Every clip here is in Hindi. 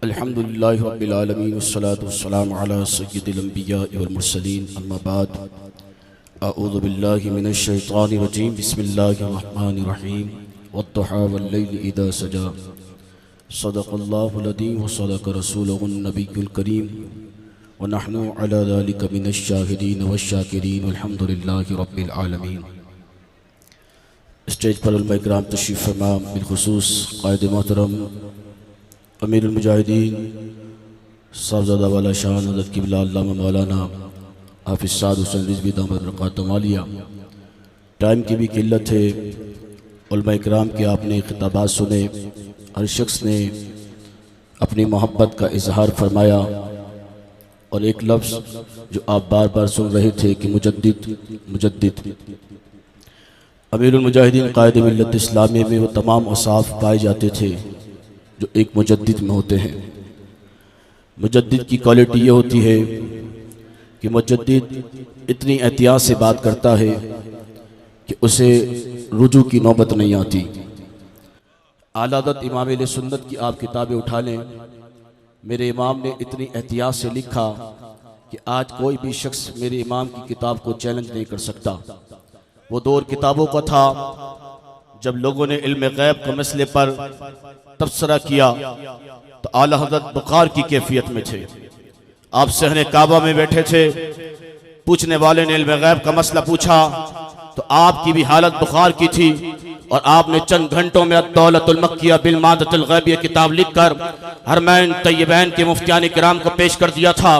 अल्हम्दुलिल्लाहि रब्बिल आलमीन वस्सलातु वस्सलामु अला सय्यिदिल अंबिया वल मुरसलीन अम्मा बाद अऊज़ु बिल्लाहि मिनश शैतानिर रजीम बिस्मिल्लाहिर रहमानिर रहीम वद्दुहा वल्लैलि इज़ा सजा सदक़ल्लाहुल अज़ीम व सदक़ रसूलुहुन नबियुल करीम व नहनु अला ज़ालिका मिनश शाहिदीन वश्शाकिरीन वल्हम्दुलिल्लाहि रब्बिल आलमीन। स्टेज पर उलमा इकराम तशरीफ़ फरमा, बिलखुसूस क़ायद मोहतरम अमीरुल मुजाहिदीन साहबज़ादा वाला शान हज़रत क़िबला अल्लामा मौलाना हाफ़िज़ साद हुसैन रिज़वी दामद बरक़ातुहु आलिया। टाइम की भी किल्लत है, उलमा इकराम के आपने खिताबात सुने, हर शख्स ने अपनी मोहब्बत का इजहार फरमाया और एक लफ्ज़ जो आप बार बार सुन रहे थे कि मुजद्दिद मुजद्दिद। अमीरुल मुजाहिदीन क़ायद मिल्लत इस्लामी में वो तमाम औसाफ़ पाए जाते थे जो एक मुजद्दिद में होते हैं। मुजद्दिद की क्वालिटी ये होती है कि मुजद्दिद इतनी एहतियात से बात करता है कि उसे रुजू की नौबत नहीं आती। आला हज़रत इमाम अहले सुन्नत की आप किताबें उठा लें, मेरे इमाम ने इतनी एहतियात से लिखा कि आज कोई भी शख्स मेरे इमाम की किताब को चैलेंज नहीं कर सकता। वो दौर किताबों का था जब लोगों ने इल्म गैब के मसले पर तबसरा किया तो आला हज़रत बुखार की कैफियत में थे। आप सहने काबा में बैठे थे, पूछने वाले ने इल्म गैब का मसला पूछा तो आपकी भी हालत बुखार की थी और आपने चंद घंटों में अद-दौलतुल मक्किया बिल मादतुल गैबिया किताब लिखकर हरमैन तय्यबैन के मुफ्तियान किराम को पेश कर दिया था।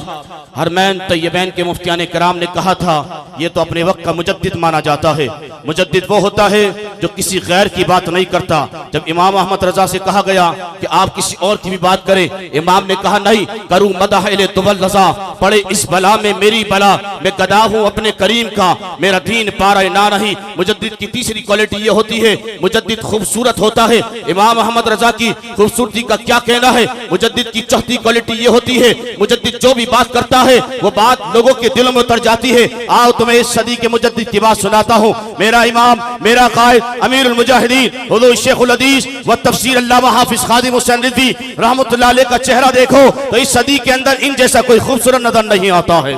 हरमैन तय्यबैन के मुफ्तियान किराम ने कहा था ये तो अपने वक्त का मुजद्दिद माना जाता है। मुजद्दिद वो होता है जो किसी गैर की बात नहीं करता। जब इमाम अहमद रजा से कहा गया कि आप किसी और की भी बात करें, इमाम ने कहा नहीं, करूं मदह इले तुवल रजा, पड़े इस बला में मेरी बला, मैं गदा हूं अपने करीम का, मेरा दीन पारा ना नहीं। मुजद्दिद की तीसरी क्वालिटी ये होती है, मुजद्दिद खूबसूरत होता है। इमाम अहमद रजा की खूबसूरती का क्या कहना है। मुजद्दिद की चौथी क्वालिटी ये होती है, मुजद्दिद जो भी बात करता है वो बात लोगों के दिलों में उतर जाती है। आओ तुम्हें इस सदी के मुजद्दिद की बात सुनाता हूँ। मेरा इमाम, मेरा कायद अमीरुल मुजाहिदीन हुज़ूर शेखुल हदीस व तफसीर अल्लामा हाफिज खादिम हुसैन रिज़वी रहमतुल्लाह अलैह का चेहरा देखो तो इस सदी के अंदर इन जैसा कोई खूबसूरत नजर नहीं आता है।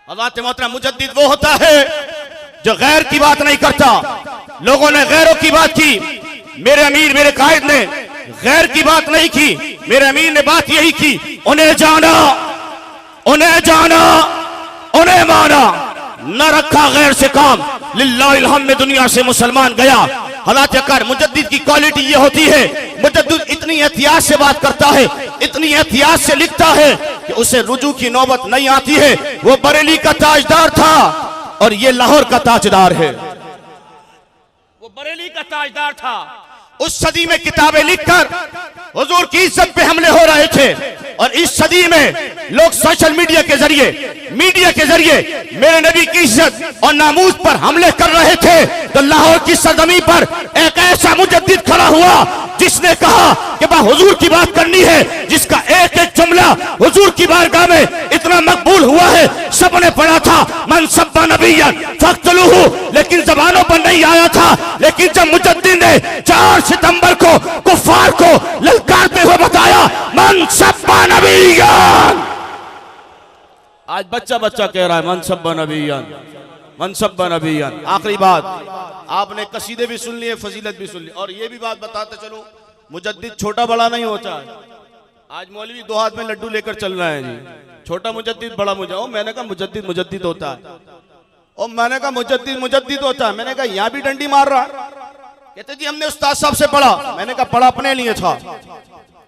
हज़रत मोहतरम मुजद्दिद वो होता है जो गैर की बात नहीं करता। लोगों ने गैरों की बात की, मेरे अमीर मेरे कायद ने गैर की बात नहीं की। मेरे अमीर ने बात यही की, उन्हें जाना, उन्हें जाना, उन्हें माना, न रखा गैर से काम। लिल्लाहिल हम्द, दुनिया से मुसलमान गया। हालात अकर मुजद्दिद की क्वालिटी ये होती है, मुजद्दिद इतनी एहतियात से बात करता है, इतनी एहतियात से लिखता है कि उसे रुजू की नौबत नहीं आती है। वो बरेली का ताजदार था और ये लाहौर का ताजदार है। वो बरेली का ताजदार था। उस सदी में किताबें लिखकर हुजूर की इज्जत पे हमले हो रहे थे और इस सदी में लोग सोशल मीडिया के जरिए मेरे नबी की इज्जत और नामूस पर हमले कर रहे थे। तो लाहौर की सरजमी पर एक ऐसा मुजद्दिद खड़ा हुआ जिसने कहा कि बा हुजूर की बात करनी है, जिसका एक एक जुमला हुजूर की बारगाह में इतना मकबूल हुआ है। सबने पढ़ा था मन सब्बा नबिय्यन फक़्तलूहु, लेकिन जबानों पर नहीं आया था। लेकिन जब मुजद्दिद ने 4 सितंबर को कुफ्फार को ललकारते हुए बताया मन सब्बा नबिय्यन, आज बच्चा बच्चा कह रहा है मन सब्बा नबिय्यन, मन सब्बा नबिय्यन। आखिरी बात, आपने कसीदे भी सुन लिए, फजीलत भी सुन ली, और ये भी बात बताते चलो मुजद्दिद छोटा बड़ा नहीं होता है। आज मौलवी 2 हाथ में लड्डू लेकर चल रहे हैं जी, छोटा मुजद्दिद बड़ा मुजद्दिद। मैंने कहा मुजद्दिद मुजद्दिद होता है, और मैंने कहा मुजद्दिद मुजद्दिद होता है। मैंने कहा यहाँ भी डंडी मार रहा। कहते जी हमने उस्ताद साहब से पढ़ा। मैंने कहा पढ़ा अपने लिए था,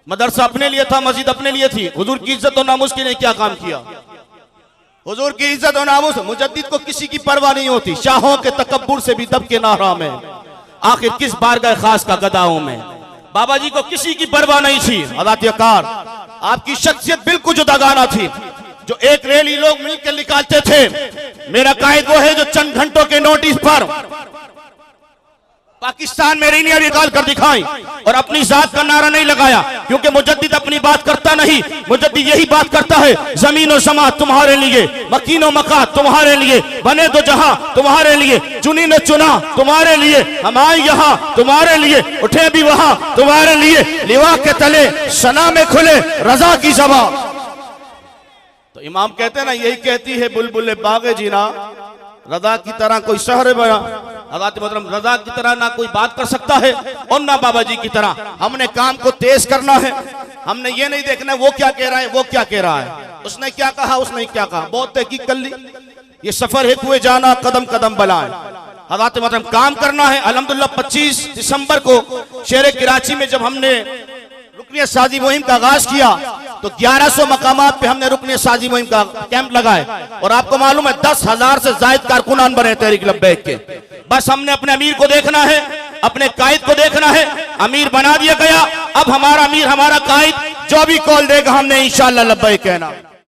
मदरसा अपने लिए था, मस्जिद अपने लिए थी। हुजूर की इज्जत और नामुस के लिए क्या काम किया? हुजूर की इज्जत और नामुस। मुजद्दिद को किसी की परवाह नहीं होती। शाहों के तकब्बुर से भी दब के नारा में, आखिर किस बारगाह खास का गदाओं में। बाबा जी को किसी की परवाह नहीं थी। अदातियाकार, आपकी शख्सियत बिल्कुल जुदागाना थी। जो एक रैली लोग मिलकर निकालते थे, मेरा कायद वो है जो चंद घंटों के नोटिस पर पाकिस्तान में रही अभी गाल कर दिखाई और अपनी जात का नारा नहीं लगाया, क्योंकि मुजद्दिद अपनी बात करता नहीं, मुजद्दिद यही बात करता है, जमीन और समा तुम्हारे लिए, मकीन और मका तुम्हारे लिए, बने दो जहां तुम्हारे लिए, चुनी ने चुना तुम्हारे लिए, हम आए यहाँ तुम्हारे लिए, उठे भी वहां तुम्हारे लिए, लिवा के तले सना में खुले रजा की सभा। तो इमाम कहते हैं ना, यही कहती है बुलबुल बागे जीना, रजा की तरह कोई शहर बना, हज़रत मोहतरम रजा की तरह ना कोई बात कर सकता है और ना बाबा जी की तरह। हमने काम को तेज करना है, हमने ये नहीं देखना है वो क्या कह रहा है, वो क्या कह रहा है, उसने क्या कहा, उसने क्या कहा, बहुत तहकीक कर ली। ये सफर है कुए जाना, कदम कदम बलाए। हज़रत मोहतरम काम करना है। अल्हम्दुलिल्लाह 25 दिसंबर को शहर कराची में जब हमने रुकनियत साजी मुहिम का आगाज किया तो 1100 मकामात पे हमने रुकनियत साजी मुहिम का कैंप लगाए और आपको मालूम है 10,000 से जायद कारकुनान बने तहरीक लब्बैक के। बस हमने अपने अमीर को देखना है, अपने कायद को देखना है, अमीर बना दिया गया। अब हमारा अमीर, हमारा कायद जो भी कॉल देगा हमने इंशाअल्लाह लब्बैक कहना।